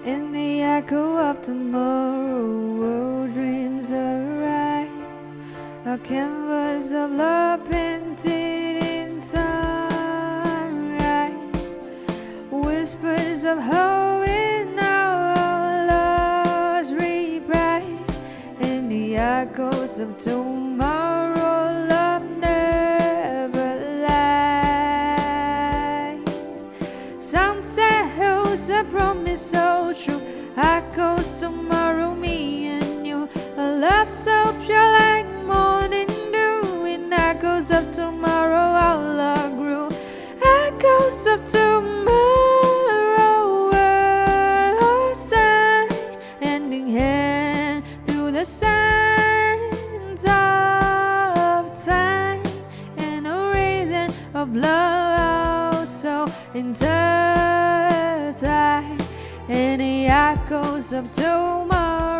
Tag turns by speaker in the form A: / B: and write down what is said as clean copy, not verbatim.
A: In the echo of tomorrow, dreams arise, a canvas of love painted in sunrise, whispers of hope in our love's reprise. In the echoes of tomorrow, love never lies. Sunset hills, a promise so true, echoes tomorrow, me and you, a love so pure like morning dew. In echoes of tomorrow, our love grew. Echoes of tomorrow, we're handing hand through the sands of time, and a rhythm of love so intertwined. In the echoes of tomorrow.